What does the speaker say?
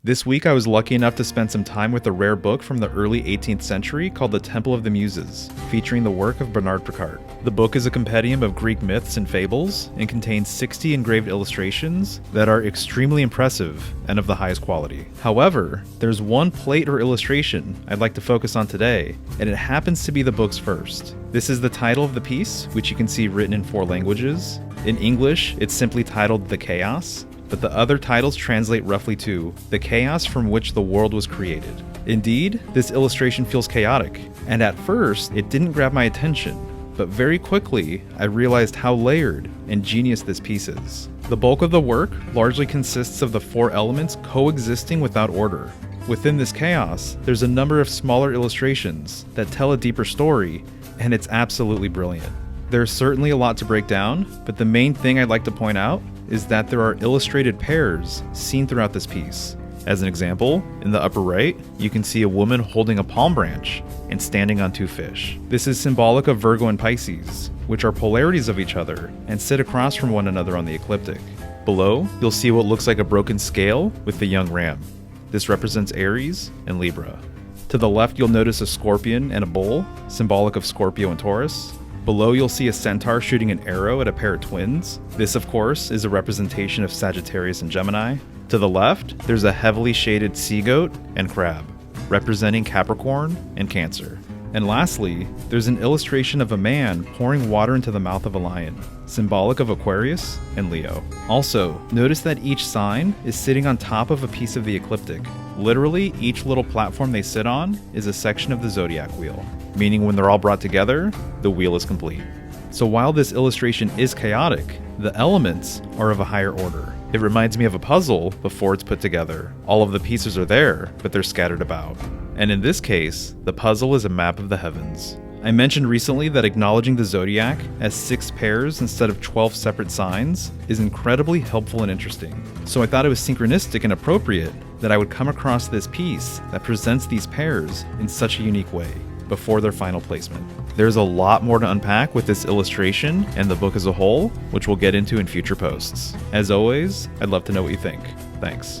This week I was lucky enough to spend some time with a rare book from the early 18th century called the Temple of the Muses, featuring the work of Bernard Picard. The book is a compendium of Greek myths and fables and contains 60 engraved illustrations that are extremely impressive and of the highest quality. However, there's one plate or illustration I'd like to focus on today, and it happens to be the book's first. This is the title of the piece, which you can see written in 4 languages. In English, it's simply titled The Chaos, but the other titles translate roughly to the chaos from which the world was created. Indeed, this illustration feels chaotic, and at first, it didn't grab my attention, but very quickly, I realized how layered and genius this piece is. The bulk of the work largely consists of the 4 elements coexisting without order. Within this chaos, there's a number of smaller illustrations that tell a deeper story, and it's absolutely brilliant. There's certainly a lot to break down, but the main thing I'd like to point out is that there are illustrated pairs seen throughout this piece. As an example, in the upper right, you can see a woman holding a palm branch and standing on 2 fish. This is symbolic of Virgo and Pisces, which are polarities of each other and sit across from one another on the ecliptic. Below, you'll see what looks like a broken scale with the young ram. This represents Aries and Libra. To the left, you'll notice a scorpion and a bull, symbolic of Scorpio and Taurus. Below, you'll see a centaur shooting an arrow at a pair of twins. This, of course, is a representation of Sagittarius and Gemini. To the left, there's a heavily shaded sea goat and crab, representing Capricorn and Cancer. And lastly, there's an illustration of a man pouring water into the mouth of a lion, symbolic of Aquarius and Leo. Also, notice that each sign is sitting on top of a piece of the ecliptic. Literally, each little platform they sit on is a section of the zodiac wheel, meaning when they're all brought together, the wheel is complete. So while this illustration is chaotic, the elements are of a higher order. It reminds me of a puzzle before it's put together. All of the pieces are there, but they're scattered about. And in this case, the puzzle is a map of the heavens. I mentioned recently that acknowledging the zodiac as 6 pairs instead of 12 separate signs is incredibly helpful and interesting. So I thought it was synchronistic and appropriate that I would come across this piece that presents these pairs in such a unique way before their final placement. There's a lot more to unpack with this illustration and the book as a whole, which we'll get into in future posts. As always, I'd love to know what you think. Thanks.